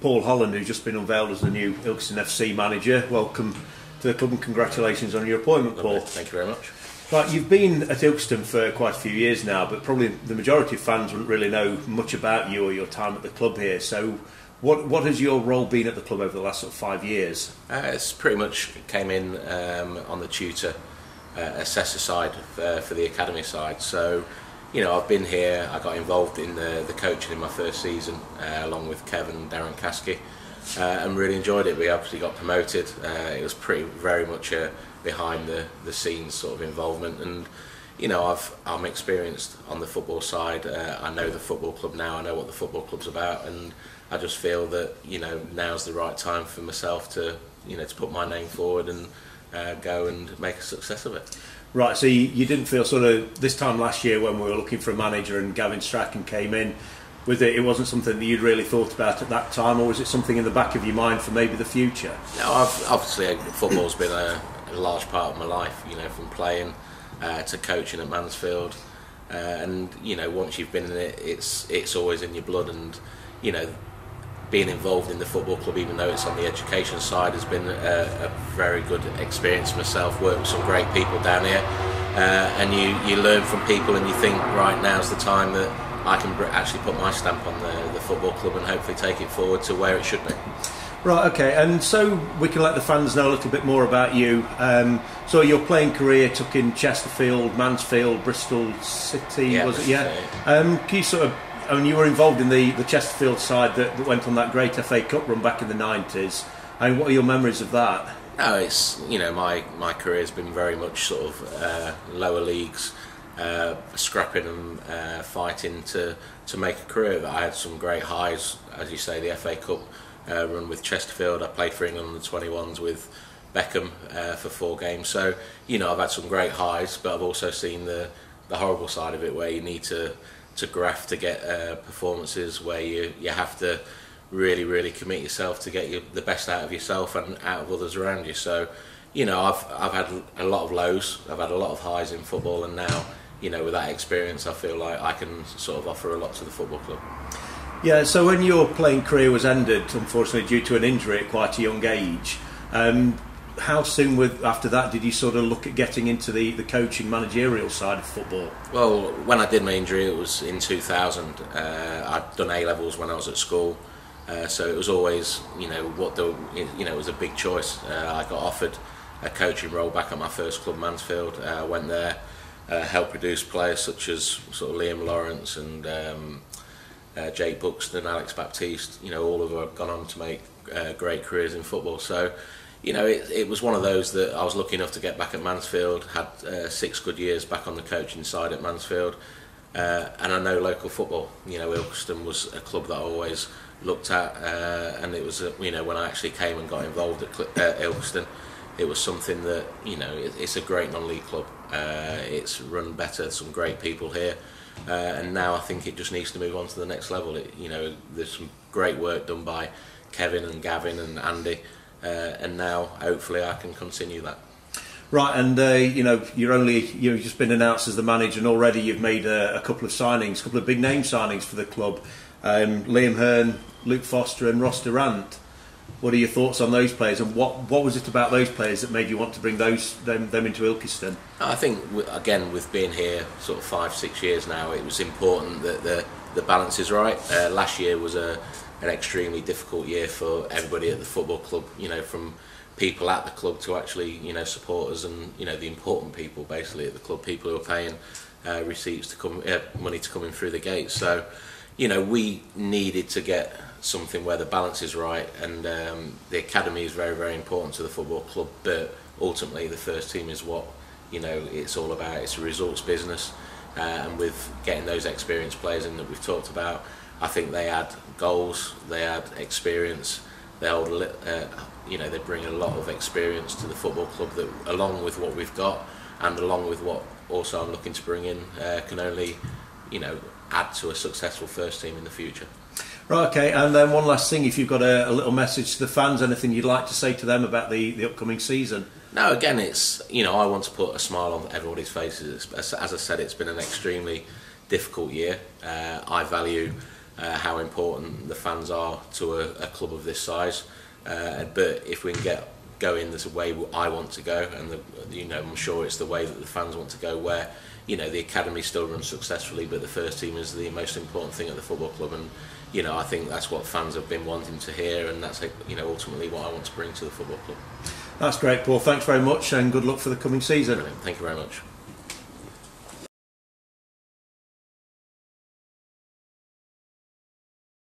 Paul Holland, who's just been unveiled as the new Ilkeston FC manager. Welcome to the club and congratulations on your appointment, Paul. Thank you very much. Right, you've been at Ilkeston for quite a few years now, but probably the majority of fans wouldn't really know much about you or your time at the club here. So what has your role been at the club over the last sort of 5 years? It's pretty much came in on the tutor assessor side for the academy side. So, you know, I've been here, I got involved in the coaching in my first season along with Kevin and Darren Caskey, and really enjoyed it. We obviously got promoted. It was very much a behind the scenes sort of involvement, and you know, I'm experienced on the football side. I know the football club now, I know what the football club's about, and I just feel that, you know, now's the right time for myself to, you know, to put my name forward and go and make a success of it. Right, so you didn't feel sort of this time last year when we were looking for a manager and Gavin Strachan came in, it wasn't something that you'd really thought about at that time, or was it something in the back of your mind for maybe the future? No, obviously football's been a large part of my life, you know, from playing to coaching at Mansfield, and you know, once you've been in it, it's always in your blood. And you know, being involved in the football club, even though it's on the education side, has been a very good experience for myself. Worked with some great people down here, and you learn from people, and you think, right, now's the time that I can actually put my stamp on the football club and hopefully take it forward to where it should be. Right, okay, and so we can let the fans know a little bit more about you. So your playing career took in Chesterfield, Mansfield, Bristol City, yeah, was it? Yeah. Can you sort of, I mean, you were involved in the Chesterfield side that went on that great FA Cup run back in the 90s. I mean, what are your memories of that? No, it's, you know, my career has been very much sort of lower leagues, scrapping and fighting to make a career. I had some great highs, as you say, the FA Cup run with Chesterfield. I played for England on the 21s with Beckham for 4 games. So, you know, I've had some great highs, but I've also seen the horrible side of it, where you need to graft to get performances, where you have to really commit yourself to get the best out of yourself and out of others around you. So, you know, I've had a lot of lows, I've had a lot of highs in football, and now, you know, with that experience, I feel like I can sort of offer a lot to the football club. Yeah, so when your playing career was ended, unfortunately due to an injury at quite a young age, how soon after that did you sort of look at getting into the coaching managerial side of football? Well, when I did my injury, it was in 2000. I'd done A-levels when I was at school, so it was always, you know, it was a big choice. I got offered a coaching role back at my first club, Mansfield. I went there, helped produce players such as sort of Liam Lawrence and Jake Buxton, Alex Baptiste. You know, all of them have gone on to make great careers in football. So, you know, it was one of those that I was lucky enough to get back at Mansfield. Had 6 good years back on the coaching side at Mansfield, and I know local football. You know, Ilkeston was a club that I always looked at, and it was you know, when I actually came and got involved at Ilkeston, it was something that, you know, it's a great non-league club. It's run better, some great people here. And now I think it just needs to move on to the next level. You know, there's some great work done by Kevin and Gavin and Andy, and now hopefully I can continue that. Right, and you know, you've just been announced as the manager, and already you've made a couple of signings, a couple of big name signings for the club. Liam Hearn, Luke Foster, and Ross Durant. What are your thoughts on those players, and what was it about those players that made you want to bring them into Ilkeston? I think, again, with being here sort of 5-6 years now, it was important that the balance is right. Last year was an extremely difficult year for everybody at the football club. You know, from people at the club to actually, you know, supporters and, you know, the important people basically at the club, people who are paying receipts to come, money to come in through the gates. So, you know, we needed to get something where the balance is right, and the academy is very important to the football club, but ultimately the first team is what, you know, it's all about. It's a results business, and with getting those experienced players in that we've talked about, I think they add goals, they add experience, they hold you know, they bring a lot of experience to the football club that, along with what we've got and along with what also I'm looking to bring in, can only, you know, add to a successful first team in the future. Right, okay, and then one last thing, if you've got a little message to the fans, anything you'd like to say to them about the upcoming season? No, again, it's, you know, I want to put a smile on everybody's faces. As I said, it's been an extremely difficult year. I value how important the fans are to a club of this size. But if we can go in the way I want to go, and I'm sure it's the way that the fans want to go, where the academy still runs successfully, but the first team is the most important thing at the football club, and I think that's what fans have been wanting to hear, and that's ultimately what I want to bring to the football club. That's great, Paul. Thanks very much, and good luck for the coming season. Brilliant. Thank you very much.